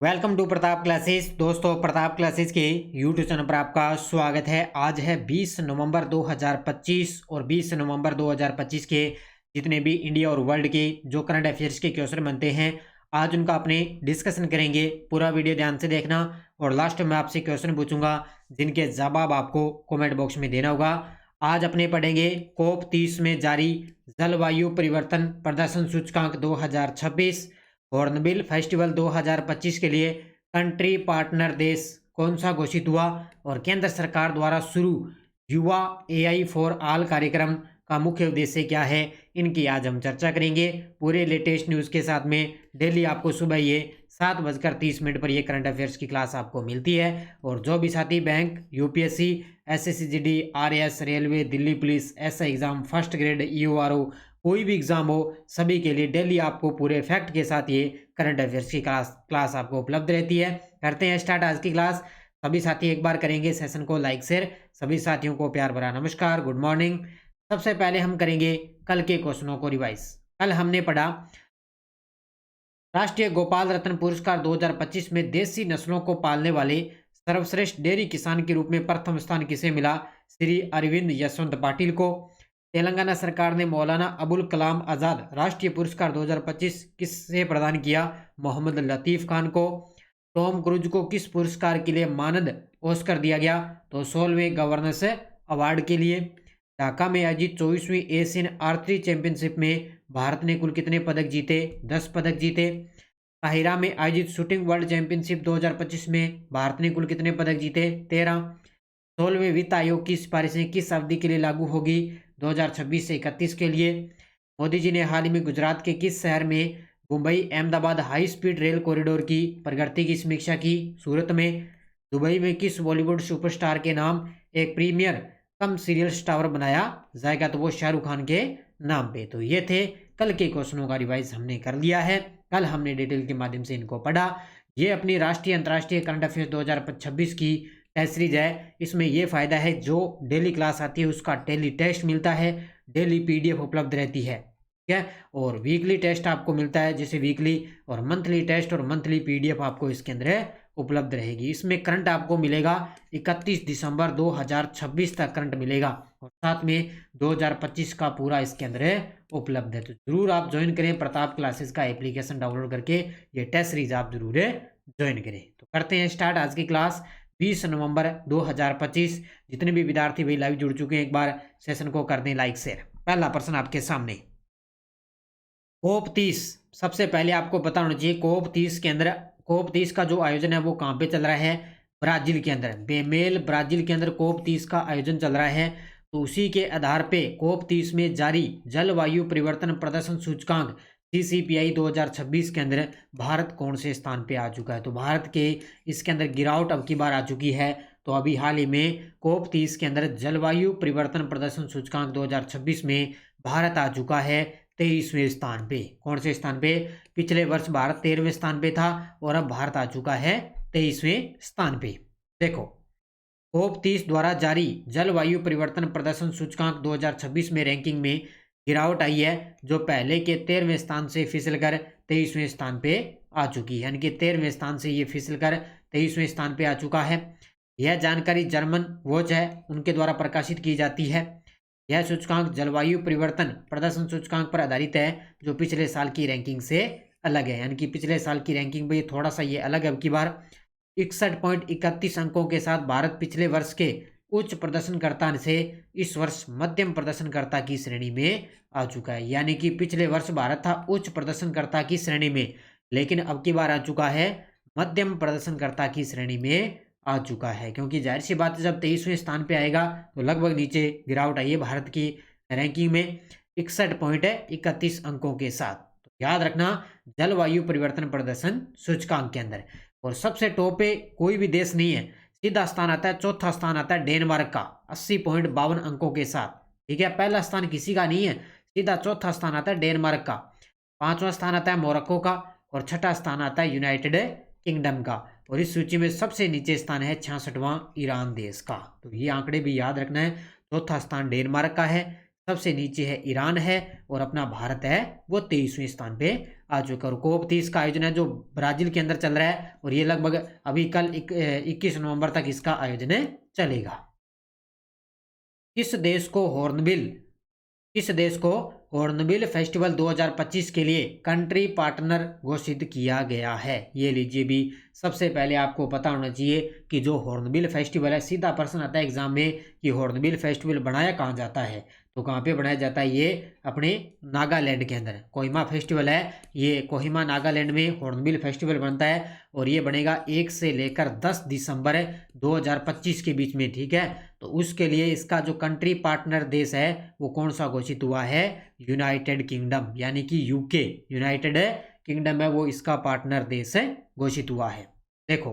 Welcome to Pratap classes. दोस्तों, Pratap classes के YouTube channel पर आपका स्वागत है। आज है 20 नवंबर 2025 और 20 नवंबर 2025 के जितने भी इंडिया और वर्ल्ड के जो करंट अफेयर्स के क्वेश्चन बनते हैं, आज उनका अपने डिस्कशन करेंगे। पूरा वीडियो ध्यान से देखना और लास्ट में आपसे क्वेश्चन पूछूंगा जिनके जवाब आपको कमेंट बॉक्स में देना होगा। आज अपने पढ़ेंगे COP30 में जारी जलवायु परिवर्तन प्रदर्शन सूचकांक 2026, हॉर्नबिल फेस्टिवल 2025 के लिए कंट्री पार्टनर देश कौन सा घोषित हुआ और केंद्र सरकार द्वारा शुरू युवा AI फॉर ऑल कार्यक्रम का मुख्य उद्देश्य क्या है, इनकी आज हम चर्चा करेंगे पूरे लेटेस्ट न्यूज़ के साथ में। डेली आपको सुबह ये 7:30 पर ये करंट अफेयर्स की क्लास आपको मिलती है। और जो भी साथी bank, UPSC, SSCGD, RAS, railway, Delhi police, SI exam, first grade, EORO, कोई भी एग्जाम हो, सभी के लिए डेली आपको पूरे फैक्ट के साथ ये करंट अफेयर्स की क्लास आपको उपलब्ध रहती है। करते हैं स्टार्ट आज की क्लास। सभी साथी एक बार करेंगे सेशन को लाइक शेयर। सभी साथियों को प्यार भरा नमस्कार, गुड मॉर्निंग। सबसे पहले हम करेंगे कल के क्वेश्चनों को रिवाइज। कल हमने पढ़ा राष्ट्रीय गोपाल रत्न पुरस्कार 2025 में देसी नस्लों को पालने वाले सर्वश्रेष्ठ डेयरी किसान के रूप में प्रथम स्थान किसे मिला? श्री अरविंद यशवंत पाटिल को। तेलंगाना सरकार ने मौलाना अबुल कलाम आज़ाद राष्ट्रीय पुरस्कार 2025 किससे प्रदान किया? मोहम्मद लतीफ़ खान को। टॉम क्रूज को किस पुरस्कार के लिए मानद ऑस्कर दिया गया? तो 16वें गवर्नेंस अवार्ड के लिए। ढाका में आयोजित 24वीं एशियन आर्चरी चैंपियनशिप में भारत ने कुल कितने पदक जीते? 10 पदक जीते। काहिरा में आयोजित शूटिंग वर्ल्ड चैंपियनशिप 2025 में भारत ने कुल कितने पदक जीते? 13। 16वें वित्त आयोग की सिफारिशें किस अवधि के लिए लागू होगी? 2026 से 31 के लिए। मोदी जी ने हाल ही में गुजरात के किस शहर में Mumbai Ahmedabad high speed rail corridor की प्रगति की समीक्षा की? सूरत में। दुबई में किस बॉलीवुड सुपरस्टार के नाम एक प्रीमियर कम सीरियल टावर बनाया जाएगा? तो वो शाहरुख खान के नाम पे। तो ये थे कल के क्वेश्चनों का रिवाइज हमने कर लिया है। कल हमने डिटेल के माध्यम से इनको पढ़ा। ये अपनी राष्ट्रीय अंतर्राष्ट्रीय करंट अफेयर्स 2026 की टेस्ट सीरीज है। इसमें यह फायदा है जो डेली क्लास आती है उसका डेली टेस्ट मिलता है, डेली PDF उपलब्ध रहती है, ठीक है। और वीकली टेस्ट आपको मिलता है, जैसे वीकली और मंथली टेस्ट और मंथली PDF आपको इसके अंदर उपलब्ध रहेगी। इसमें करंट आपको मिलेगा 31 दिसंबर 2026 तक करंट मिलेगा और साथ में 2025 का पूरा इसके अंदर उपलब्ध है। तो जरूर आप ज्वाइन करें प्रताप क्लासेस का एप्लीकेशन डाउनलोड करके, ये टेस्ट सीरीज आप जरूर ज्वाइन करें। तो करते हैं स्टार्ट आज की क्लास। 20 नवंबर 2025। जितने भी विद्यार्थी भाई लाइव जुड़ चुके हैं एक बार सेशन को कर दें लाइक शेयर। पहला प्रश्न आपके सामने, COP30 सबसे पहले आपको पता होना चाहिए COP30 के अंदर COP30 का जो आयोजन है वो कहाँ पे चल रहा है? ब्राजील के अंदर, बेमेल ब्राजील के अंदर COP30 का आयोजन चल रहा है। तो उसी के आधार पे COP30 में जारी जलवायु परिवर्तन प्रदर्शन सूचकांक CCPI 2026 के अंदर भारत कौन से स्थान पे आ चुका है? तो भारत के इसके अंदर गिरावट अब की बार आ चुकी है। तो अभी हाल ही में COP30 के अंदर जलवायु परिवर्तन प्रदर्शन सूचकांक 2026 में भारत आ चुका है 23वें स्थान पे। कौन से स्थान पे? पिछले वर्ष भारत 13वें स्थान पे था और अब भारत आ चुका है 23वें स्थान पे। देखो, COP30 द्वारा जारी जलवायु परिवर्तन प्रदर्शन सूचकांक 2026 में रैंकिंग में गिरावट आई है, जो पहले के 13वें स्थान से फिसलकर 23वें स्थान पे आ चुकी है। यानी कि 13वें स्थान से ये फिसलकर 23वें स्थान पे आ चुका है। यह जानकारी जर्मन वॉच है उनके द्वारा प्रकाशित की जाती है। यह सूचकांक जलवायु परिवर्तन प्रदर्शन सूचकांक पर आधारित है, जो पिछले साल की रैंकिंग से अलग है। यानी कि पिछले साल की रैंकिंग में थोड़ा सा ये अलग है। अब की बार 61.31 अंकों के साथ भारत पिछले वर्ष के उच्च प्रदर्शनकर्ता से इस वर्ष मध्यम प्रदर्शनकर्ता की श्रेणी में आ चुका है। यानी कि पिछले वर्ष भारत था उच्च प्रदर्शनकर्ता की श्रेणी में, लेकिन अब की बार आ चुका है मध्यम प्रदर्शनकर्ता की श्रेणी में आ चुका है। क्योंकि जाहिर सी बात है जब 23वें स्थान पे आएगा तो लगभग नीचे गिरावट आई है भारत की रैंकिंग में 61.31 अंकों के साथ। तो याद रखना जलवायु परिवर्तन प्रदर्शन सूचकांक के अंदर। और सबसे टॉप पे कोई भी देश नहीं है, सीधा स्थान आता है, चौथा स्थान आता है डेनमार्क का 80.52 अंकों के साथ, ठीक है। पहला स्थान किसी का नहीं है, सीधा चौथा स्थान आता है डेनमार्क का, पांचवा स्थान आता है मोरक्को का और छठा स्थान आता है यूनाइटेड किंगडम का। और इस सूची में सबसे नीचे स्थान है 66वां ईरान देश का। तो ये आंकड़े भी याद रखना है। चौथा स्थान डेनमार्क का है, सबसे नीचे है ईरान है और अपना भारत है वो 23वें स्थान पे आ चुका है। और कोप 30 का आयोजन है जो ब्राजील के अंदर चल रहा है और ये लगभग अभी कल 21 नवंबर तक इसका आयोजन चलेगा। किस देश को हॉर्नबिल फेस्टिवल 2025 के लिए कंट्री पार्टनर घोषित किया गया है? ये लीजिए भी, सबसे पहले आपको पता होना चाहिए कि जो हॉर्नबिल फेस्टिवल है, सीधा प्रश्न आता है एग्जाम में कि हॉर्नबिल फेस्टिवल बनाया कहाँ जाता है, तो कहाँ पे बनाया जाता है? ये अपने नागालैंड के अंदर कोहिमा फेस्टिवल है, ये कोहिमा नागालैंड में हॉर्नबिल फेस्टिवल बनता है और ये बनेगा 1 से लेकर 10 दिसंबर 2025 के बीच में, ठीक है। तो उसके लिए इसका जो कंट्री पार्टनर देश है वो कौन सा घोषित हुआ है? यूनाइटेड किंगडम, यानी कि यूके, यूनाइटेड किंगडम है वो इसका पार्टनर देश घोषित हुआ है। देखो,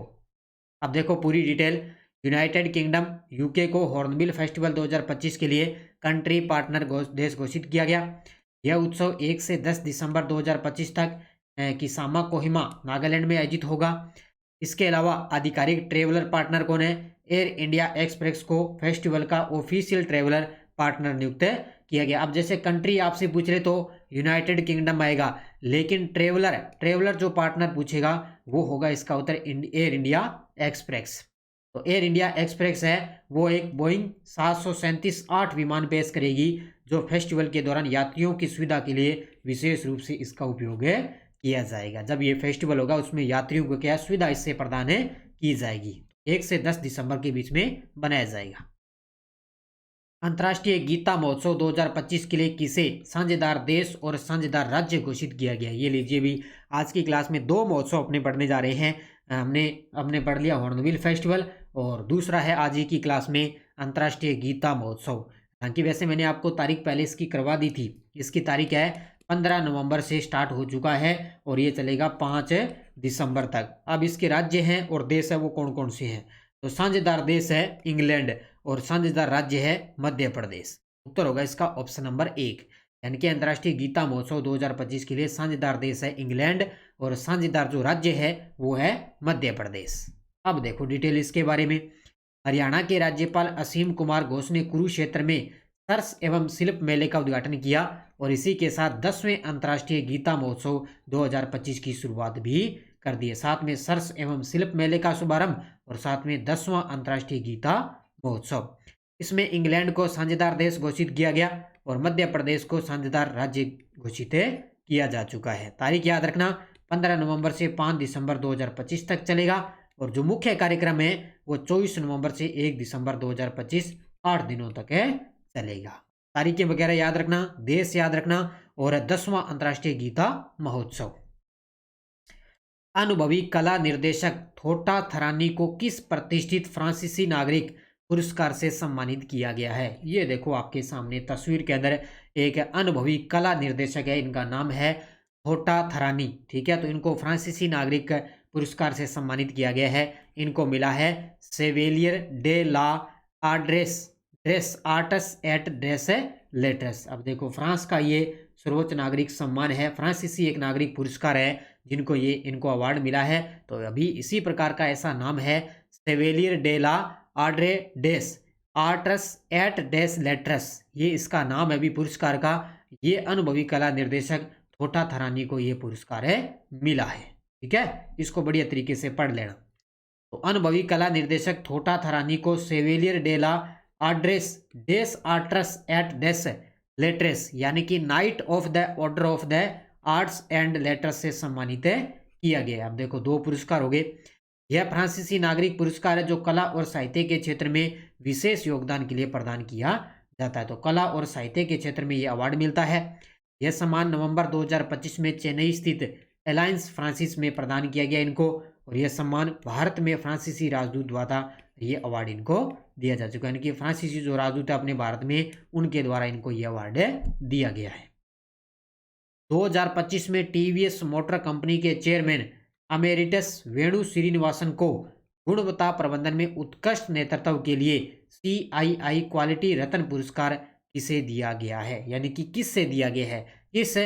अब देखो पूरी डिटेल। यूनाइटेड किंगडम यूके को हॉर्नबिल फेस्टिवल 2025 के लिए कंट्री पार्टनर देश घोषित किया गया। यह उत्सव 1 से 10 दिसंबर 2025 तक किसामा कोहिमा नागालैंड में आयोजित होगा। इसके अलावा आधिकारिक ट्रेवलर पार्टनर कौन है? एयर इंडिया एक्सप्रेस को फेस्टिवल का ऑफिशियल ट्रेवलर पार्टनर नियुक्त किया गया। अब जैसे कंट्री आपसे पूछ रहे तो यूनाइटेड किंगडम आएगा, लेकिन ट्रेवलर जो पार्टनर पूछेगा वो होगा इसका उत्तर एयर इंडिया एक्सप्रेस। तो एयर इंडिया एक्सप्रेस है वो एक बोइंग 737-8 विमान पेश करेगी जो फेस्टिवल के दौरान यात्रियों की सुविधा के लिए विशेष रूप से इसका उपयोग किया जाएगा। जब ये फेस्टिवल होगा उसमें यात्रियों को क्या सुविधा इससे प्रदान की जाएगी। 1 से 10 दिसंबर के बीच में बनाया जाएगा। अंतर्राष्ट्रीय गीता महोत्सव 2025 के लिए किसे साझेदार देश और साझेदार राज्य घोषित किया गया? ये लीजिए भी, आज की क्लास में 2 महोत्सव अपने पढ़ने जा रहे हैं। हमने पढ़ लिया हॉर्नबिल फेस्टिवल और दूसरा है आज ही की क्लास में अंतर्राष्ट्रीय गीता महोत्सव। हालांकि वैसे मैंने आपको तारीख पहले इसकी करवा दी थी। इसकी तारीख है 15 नवंबर से स्टार्ट हो चुका है और ये चलेगा 5 दिसंबर तक। अब इसके राज्य हैं और देश है वो कौन कौन से हैं? तो साझेदार देश है इंग्लैंड और साझेदार राज्य है मध्य प्रदेश। उत्तर होगा इसका ऑप्शन नंबर 1, यानी कि अंतर्राष्ट्रीय गीता महोत्सव 2025 के लिए साझेदार देश है इंग्लैंड और साझेदार जो राज्य है वो है मध्य प्रदेश। अब देखो डिटेल इसके बारे में। हरियाणा के राज्यपाल असीम कुमार घोष ने कुरुक्षेत्र में सर्स एवं शिल्प मेले का उद्घाटन किया और इसी के साथ 10वें अंतर्राष्ट्रीय गीता महोत्सव 2025 की शुरुआत भी कर दी है। साथ में सर्स एवं शिल्प मेले का शुभारंभ और साथ में 10वां अंतर्राष्ट्रीय गीता महोत्सव। इसमें इंग्लैंड को साझेदार देश घोषित किया गया और मध्य प्रदेश को साझेदार राज्य घोषित किया जा चुका है। तारीख याद रखना, 15 नवंबर से 5 दिसंबर 2025 तक चलेगा और जो मुख्य कार्यक्रम है वो 24 नवंबर से 1 दिसंबर 2025 8 दिनों तक चलेगा। तारीखें वगैरह याद रखना, देश याद रखना और 10वां अंतर्राष्ट्रीय गीता महोत्सव। अनुभवी कला निर्देशक थोटा थरानी को किस प्रतिष्ठित फ्रांसीसी नागरिक पुरस्कार से सम्मानित किया गया है? ये देखो आपके सामने तस्वीर के अंदर एक अनुभवी कला निर्देशक है, इनका नाम है थोटा थरानी, ठीक है। तो इनको फ्रांसीसी नागरिक पुरस्कार से सम्मानित किया गया है। इनको मिला है Chevalier de la des Arts et des Lettres. अब देखो फ्रांस का ये सर्वोच्च नागरिक सम्मान है, फ्रांसीसी एक नागरिक पुरस्कार है जिनको इनको अवार्ड मिला है। तो अभी इसी प्रकार का ऐसा नाम है सेवेलियर डे ला आड्रे डेस आर्टस एट डेस लेटर्स, ये इसका नाम है अभी पुरस्कार का। ये अनुभवी कला निर्देशक थोटा थरानी को ये पुरस्कार मिला है, ठीक है। इसको बढ़िया तरीके से पढ़ लेना। तो अनुभवी कला निर्देशक थोटा थरानी को सेवेलियर डे ला आड्रेस डेस आर्टस एट डेस लेटर्स यानी कि night of the order of the arts and letters से सम्मानित किया गया। अब देखो 2 पुरस्कार हो गए। यह फ्रांसीसी नागरिक पुरस्कार है जो कला और साहित्य के क्षेत्र में विशेष योगदान के लिए प्रदान किया जाता है। तो कला और साहित्य के क्षेत्र में यह अवार्ड मिलता है। यह सम्मान नवंबर 2025 में चेन्नई स्थित अलायंस फ्रांसिस में प्रदान किया गया इनको, और यह सम्मान भारत में फ्रांसीसी राजदूत द्वारा ये अवार्ड इनको दिया जा चुका है। यानी कि फ्रांसीसी जो राजदूत है अपने भारत में, उनके द्वारा इनको ये अवार्ड दिया गया है। 2025 में टीवीएस मोटर कंपनी के चेयरमैन अमेरिटस वेणु श्रीनिवासन को गुणवत्ता प्रबंधन में उत्कृष्ट नेतृत्व के लिए CII क्वालिटी रत्न पुरस्कार किसे दिया गया है? यानी कि किससे दिया गया है, किस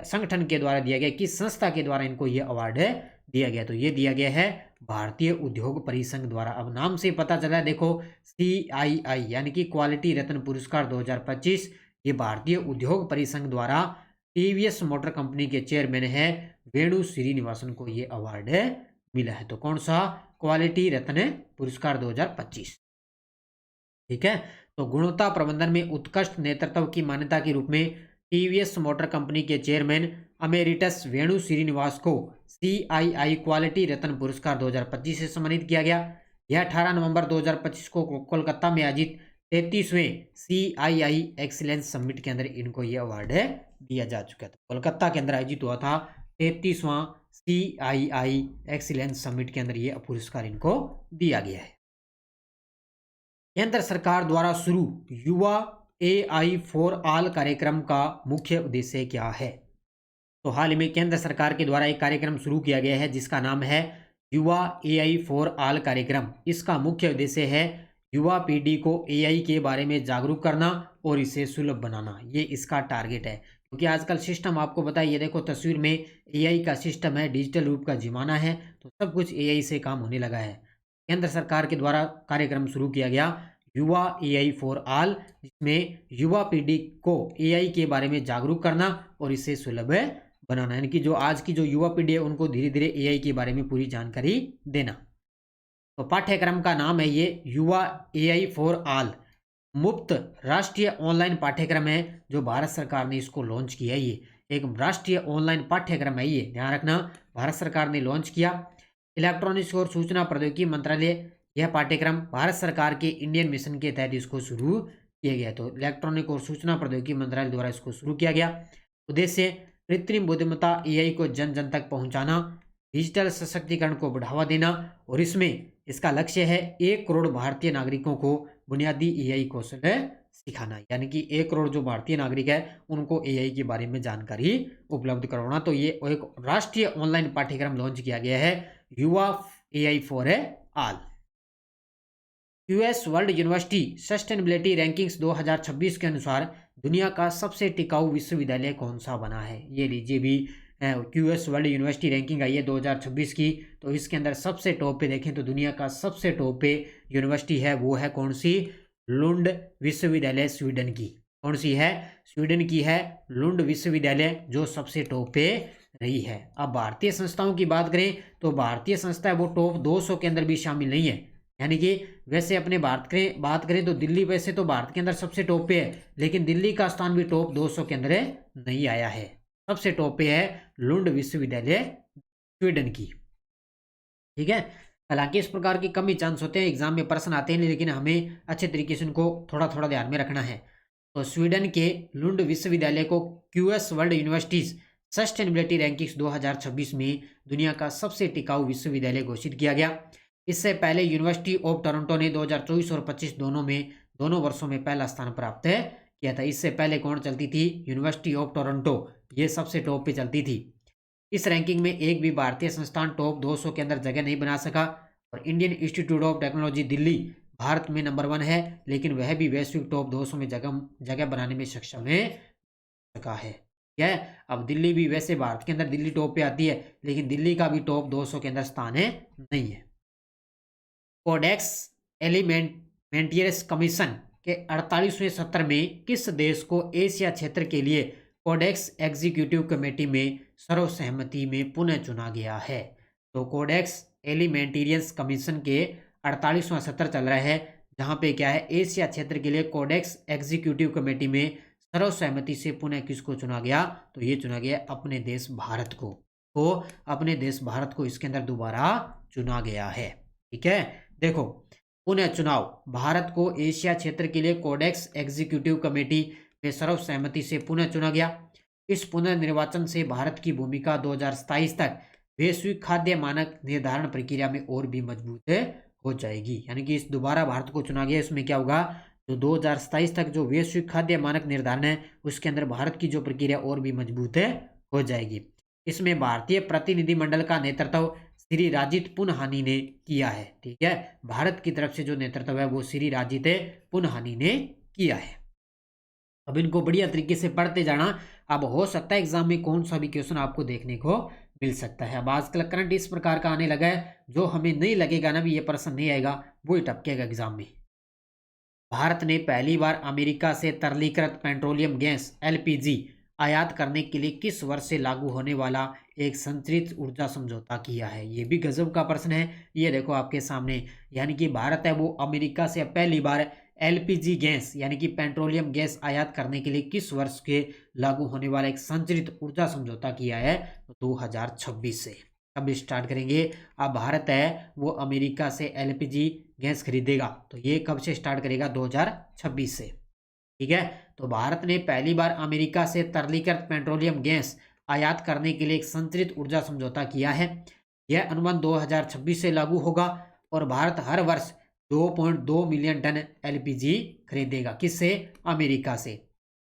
संगठन के द्वारा दिया गया, किस संस्था के द्वारा इनको ये अवार्ड दिया गया? तो ये दिया गया है भारतीय उद्योग परिसंघ द्वारा। अब नाम से पता चला है, देखो CII यानी कि क्वालिटी रत्न पुरस्कार 2025 ये भारतीय उद्योग परिसंघ द्वारा टीवीएस मोटर कंपनी के चेयरमैन है वेणु श्रीनिवासन को ये अवार्ड मिला है। तो कौन सा? क्वालिटी रत्न पुरस्कार 2025। ठीक है। तो गुणवत्ता प्रबंधन में उत्कृष्ट नेतृत्व की मान्यता के रूप में टीवीएस मोटर कंपनी के चेयरमैन अमेरिटस वेणु श्रीनिवास को सीआईआई क्वालिटी रत्न पुरस्कार 2025 से सम्मानित किया गया। यह 18 नवंबर 2025 को कोलकाता में आयोजित 33वें सीआईआई एक्सीलेंस समिट के अंदर इनको यह अवार्ड दिया जा चुका था। कोलकाता के अंदर आयोजित हुआ था 33वां सीआईआई एक्सीलेंस समिट के अंदर यह पुरस्कार इनको दिया गया है। केंद्र सरकार द्वारा शुरू युवा AI फॉर ऑल कार्यक्रम का मुख्य उद्देश्य क्या है? तो हाल ही में केंद्र सरकार के द्वारा एक कार्यक्रम शुरू किया गया है जिसका नाम है युवा AI फॉर ऑल कार्यक्रम। इसका मुख्य उद्देश्य है युवा पीढ़ी को AI के बारे में जागरूक करना और इसे सुलभ बनाना। ये इसका टारगेट है, क्योंकि आजकल सिस्टम आपको बताइए, देखो तस्वीर में AI का सिस्टम है, डिजिटल रूप का जमाना है, तो सब कुछ AI से काम होने लगा है। केंद्र सरकार के द्वारा कार्यक्रम शुरू किया गया युवा AI फॉर ऑल, जिसमें युवा पीढ़ी को AI के बारे में जागरूक करना और इसे सुलभ बनाना, यानी कि जो आज की जो युवा पीढ़ी है उनको धीरे धीरे AI के बारे में पूरी जानकारी देना। तो पाठ्यक्रम का नाम है ये युवा AI फॉर ऑल, मुफ्त राष्ट्रीय ऑनलाइन पाठ्यक्रम है जो भारत सरकार ने इसको लॉन्च किया है। ये एक राष्ट्रीय ऑनलाइन पाठ्यक्रम है, ये ध्यान रखना, भारत सरकार ने लॉन्च किया। इलेक्ट्रॉनिक्स और सूचना प्रौद्योगिकी मंत्रालय, यह पाठ्यक्रम भारत सरकार के इंडियन मिशन के तहत इसको शुरू किया गया। तो इलेक्ट्रॉनिक और सूचना प्रौद्योगिकी मंत्रालय द्वारा इसको शुरू किया गया। उद्देश्य कृत्रिम बुद्धिमत्ता AI को जन जन तक पहुंचाना, डिजिटल सशक्तिकरण को बढ़ावा देना, और इसमें इसका लक्ष्य है 1 करोड़ भारतीय नागरिकों को बुनियादी AI कौशल सिखाना, यानी कि 1 करोड़ जो भारतीय नागरिक है उनको AI के बारे में जानकारी उपलब्ध करवाना। तो ये एक राष्ट्रीय ऑनलाइन पाठ्यक्रम लॉन्च किया गया है युवा AI for all. US world university sustainability rankings 2026 के अनुसार दुनिया का सबसे टिकाऊ विश्वविद्यालय कौन सा बना है? ये लीजिए भी US वर्ल्ड यूनिवर्सिटी रैंकिंग आई है 2026 की। तो इसके अंदर सबसे टॉप पे देखें तो दुनिया का सबसे टॉप पे यूनिवर्सिटी है वो है कौन सी? लुंड विश्वविद्यालय स्वीडन की। कौन सी है? स्वीडन की है लुंड विश्वविद्यालय, जो सबसे टॉप पे रही है। अब भारतीय संस्थाओं की बात करें तो भारतीय संस्था वो टॉप 200 के अंदर भी शामिल नहीं है, यानी कि वैसे अपने बात करें तो दिल्ली वैसे तो भारत के अंदर सबसे टॉप पे है, लेकिन दिल्ली का स्थान भी टॉप 200 के अंदर नहीं आया है। सबसे टॉप पे है लुंड विश्वविद्यालय स्वीडन की। ठीक है। हालांकि इस प्रकार की कम ही चांस होते हैं, एग्जाम में प्रश्न आते हैं, लेकिन हमें अच्छे तरीके से उनको थोड़ा थोड़ा ध्यान में रखना है। तो स्वीडन के लुंड विश्वविद्यालय को US world universities sustainability rankings 2026 में दुनिया का सबसे टिकाऊ विश्वविद्यालय घोषित किया गया। इससे पहले यूनिवर्सिटी ऑफ टोरंटो ने 2024 और 25 दोनों वर्षों में पहला स्थान प्राप्त किया था। इससे पहले कौन चलती थी? यूनिवर्सिटी ऑफ टोरंटो, ये सबसे टॉप पे चलती थी। इस रैंकिंग में एक भी भारतीय संस्थान टॉप 200 के अंदर जगह नहीं बना सका, और Indian institute of technology Delhi Bharat में नंबर 1 है, लेकिन वह भी वैश्विक टॉप 200 में जगह बनाने में सक्षम सका है। क्या है? अब दिल्ली भी वैसे भारत के अंदर दिल्ली टॉप पे आती है, लेकिन दिल्ली का भी टॉप 200 के अंदर स्थान नहीं है। कोडेक्स एलिमेंटियर्स कमीशन के 48वें सत्र में किस देश को एशिया क्षेत्र के लिए कोडेक्स एग्जीक्यूटिव कमेटी में सर्वसहमति में पुनः चुना गया है? तो कोडेक्स एलिमेंटेरियंस कमीशन के 48वां सत्र चल रहा है, जहां पे क्या है, एशिया क्षेत्र के लिए कोडेक्स एग्जीक्यूटिव कमेटी में सर्वसहमति से पुनः किसको चुना गया? तो ये चुना गया अपने देश भारत को। तो अपने देश भारत को इसके अंदर दोबारा चुना गया है। ठीक है। देखो, पुनः चुनाव, भारत को एशिया क्षेत्र के लिए कोडेक्स एग्जीक्यूटिव कमेटी में सर्वसहमति से पुनः चुना गया। इस पुनर्निर्वाचन से भारत की भूमिका 2027 तक वैश्विक खाद्य मानक निर्धारण प्रक्रिया में और भी मजबूत हो जाएगी। यानी कि इस दोबारा भारत को चुना गया, इसमें क्या होगा, जो 2027 तक जो वैश्विक खाद्य मानक निर्धारण है उसके अंदर भारत की जो प्रक्रिया और भी मजबूत हो जाएगी। इसमें भारतीय प्रतिनिधिमंडल का नेतृत्व श्री राजित पुनहानी ने किया है। ठीक है, भारत की तरफ से जो नेतृत्व है वो श्री राजित पुनहानी ने किया है। अब इनको बढ़िया तरीके से पढ़ते जाना। अब हो सकता है एग्जाम में कौन सा भी क्वेश्चन आपको देखने को मिल सकता है। अब आजकल करंट इस प्रकार का आने लगा है, जो हमें नहीं लगेगा ना भी ये प्रश्न नहीं आएगा, वो ही टपकेगा एग्जाम में। भारत ने पहली बार अमेरिका से तरलीकृत पेट्रोलियम गैस LPG आयात करने के लिए किस वर्ष से लागू होने वाला एक संचित ऊर्जा समझौता किया है? ये भी गजब का प्रश्न है। ये देखो आपके सामने, यानी कि भारत है वो अमेरिका से पहली बार एलपीजी गैस यानी कि पेट्रोलियम गैस आयात करने के लिए किस वर्ष के लागू होने वाला एक संचित ऊर्जा समझौता किया है? 2026 से। कब स्टार्ट करेंगे? अब भारत है वो अमेरिका से एलपीजी गैस खरीदेगा, तो ये कब से स्टार्ट करेगा? 2026 से। ठीक है, तो भारत ने पहली बार अमेरिका से तरलीकृत पेट्रोलियम गैस आयात करने के लिए एक संचित ऊर्जा समझौता किया है। यह अनुबंध 2026 से लागू होगा और भारत हर वर्ष 2.2 मिलियन टन एलपीजी खरीदेगा। किससे? अमेरिका से।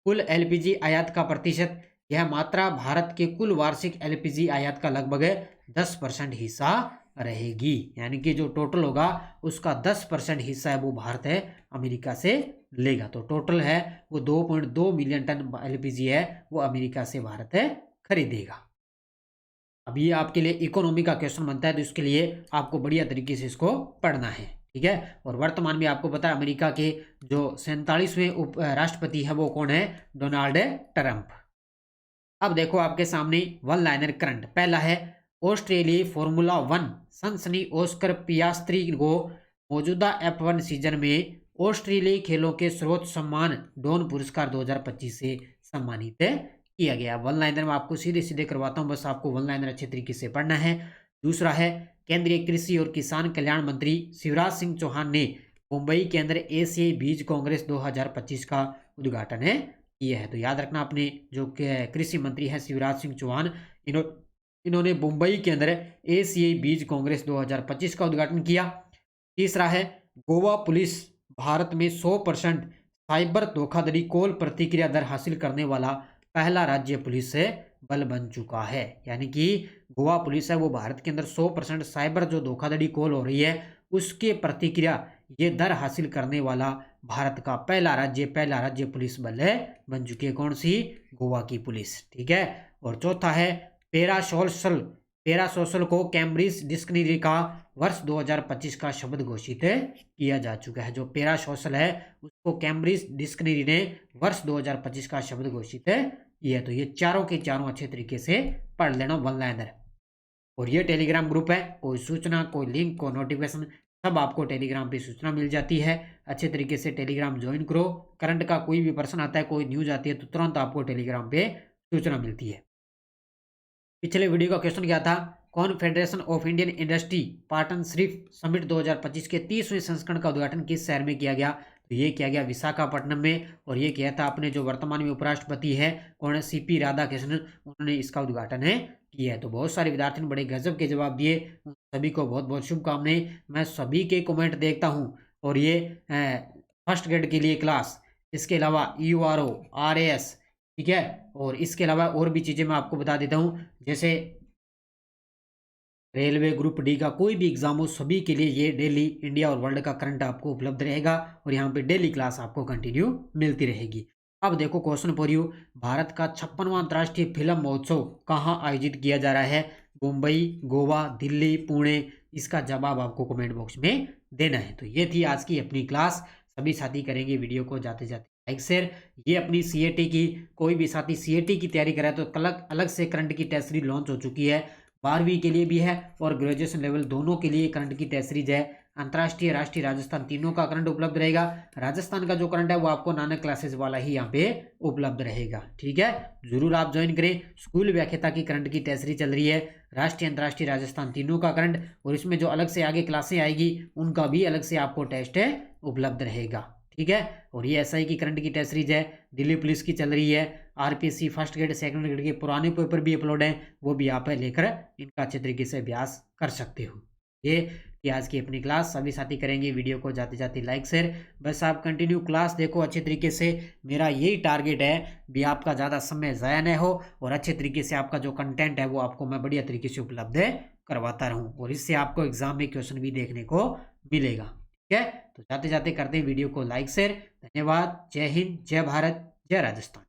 कुल एलपीजी आयात का प्रतिशत, यह मात्रा भारत के कुल वार्षिक एलपीजी आयात का लगभग 10% हिस्सा रहेगी, यानी कि जो टोटल होगा उसका 10% हिस्सा है वो भारत है अमेरिका से लेगा। तो टोटल है वो 2.2 मिलियन टन एलपीजी है वो अमेरिका से भारत है खरीदेगा। अब ये आपके लिए इकोनॉमी का क्वेश्चन बनता है, तो इसके लिए आपको बढ़िया तरीके से इसको पढ़ना है। ठीक है, और वर्तमान में आपको पता है अमेरिका के जो 47वें उप राष्ट्रपति है वो कौन है? Donald Trump. अब देखो आपके सामने वन लाइनर करंट। पहला है, ऑस्ट्रेलियाई फॉर्मूला 1 सनसनी ऑस्कर पियास्त्री को मौजूदा F1 सीजन में ऑस्ट्रेलियाई खेलों के सर्वोच्च सम्मान डॉन पुरस्कार 2025 से सम्मानित किया गया। वन लाइनर में आपको सीधे सीधे करवाता हूं, बस आपको वन लाइनर अच्छे तरीके से पढ़ना है। दूसरा है, केंद्रीय कृषि और किसान कल्याण मंत्री शिवराज सिंह चौहान ने मुंबई के अंदर एशियाई बीज कांग्रेस 2025 का उद्घाटन किया है। तो याद रखना, अपने जो कृषि मंत्री है शिवराज सिंह चौहान, इन्होंने मुंबई के अंदर एशियाई बीज कांग्रेस 2025 का उद्घाटन किया। तीसरा है, गोवा पुलिस भारत में 100% साइबर धोखाधड़ी कॉल प्रतिक्रिया दर हासिल करने वाला पहला राज्य पुलिस बल बन चुका है। यानी कि गोवा पुलिस है वो भारत के अंदर 100% साइबर जो धोखाधड़ी कॉल हो रही है उसके प्रतिक्रिया ये दर हासिल करने वाला भारत का पहला राज्य पुलिस बल बन चुकी है। कौन सी? गोवा की पुलिस। ठीक है, और चौथा है, पैरासोशल को कैम्ब्रिज डिक्शनरी का वर्ष 2025 का शब्द घोषित किया जा चुका है। जो पैरासोशल है उसको कैम्ब्रिज डिक्शनरी ने वर्ष 2025 का शब्द घोषित किया। तो ये चारों के चारों अच्छे तरीके से पढ़ लेना वन लाइनर। और ये टेलीग्राम ग्रुप है, कोई सूचना, कोई लिंक, कोई नोटिफिकेशन सब आपको टेलीग्राम पे सूचना मिल जाती है। अच्छे तरीके से टेलीग्राम ज्वाइन करो। करंट का कोई भी प्रश्न आता है, कोई न्यूज आती है तो तुरंत आपको टेलीग्राम पे सूचना मिलती है। पिछले वीडियो का क्वेश्चन क्या था? Confederation of Indian industry partnership summit 2025 के 30वें संस्करण का उद्घाटन किस शहर में किया गया? तो ये किया गया विशाखापट्टनम में। और ये किया था अपने जो वर्तमान में उपराष्ट्रपति है कौन है? सीपी राधाकृष्णन, उन्होंने इसका उद्घाटन किया है। तो बहुत सारे विद्यार्थियों ने बड़े गजब के जवाब दिए, सभी को बहुत बहुत शुभकामनाएं। मैं सभी के कमेंट देखता हूँ। और ये फर्स्ट ग्रेड के लिए क्लास, इसके अलावा URO RAS, ठीक है, और इसके अलावा और भी चीज़ें मैं आपको बता देता हूँ, जैसे रेलवे ग्रुप डी का कोई भी एग्जाम हो सभी के लिए ये डेली इंडिया और वर्ल्ड का करंट आपको उपलब्ध रहेगा और यहाँ पे डेली क्लास आपको कंटिन्यू मिलती रहेगी। अब देखो क्वेश्चन फॉर यू, भारत का 56वां अंतर्राष्ट्रीय फिल्म महोत्सव कहाँ आयोजित किया जा रहा है? मुंबई, गोवा, दिल्ली, पुणे? इसका जवाब आपको कमेंट बॉक्स में देना है। तो ये थी आज की अपनी क्लास। सभी साथी करेंगे वीडियो को जाते जाते लाइक शेयर। ये अपनी CAT की, कोई भी साथी CAT की तैयारी कर रहा है तो अलग अलग से करंट की टेस्ट सीरीज लॉन्च हो चुकी है। 12वीं के लिए भी है और ग्रेजुएशन लेवल दोनों के लिए करंट की टेस्ट सीरीज है। अंतर्राष्ट्रीय, राष्ट्रीय, राजस्थान तीनों का करंट उपलब्ध रहेगा। राजस्थान का जो करंट है वो आपको नानक क्लासेस वाला ही यहाँ पे उपलब्ध रहेगा। ठीक है, जरूर आप ज्वाइन करें। स्कूल व्याख्याता की करंट की टेस्ट सीरीज चल रही है, राष्ट्रीय, अंतर्राष्ट्रीय, राजस्थान तीनों का करंट, और इसमें जो अलग से आगे क्लासें आएगी उनका भी अलग से आपको टेस्ट उपलब्ध रहेगा। ठीक है, और ये SI की करंट की टेस्ट सीरीज है, दिल्ली पुलिस की चल रही है, RPSC first grade second grade के पुराने पेपर भी अपलोड हैं, वो भी आप लेकर इनका अच्छे तरीके से अभ्यास कर सकते हो। ये आज की अपनी क्लास। सभी साथी करेंगे वीडियो को जाते जाते लाइक शेयर। बस आप कंटिन्यू क्लास देखो अच्छे तरीके से। मेरा यही टारगेट है भी आपका ज़्यादा समय ज़ाया न हो और अच्छे तरीके से आपका जो कंटेंट है वो आपको मैं बढ़िया तरीके से उपलब्ध करवाता रहूँ, और इससे आपको एग्जाम में क्वेश्चन भी देखने को मिलेगा। ठीक है, तो जाते जाते करते हैं वीडियो को लाइक शेयर। धन्यवाद। जय हिंद, जय भारत, जय राजस्थान।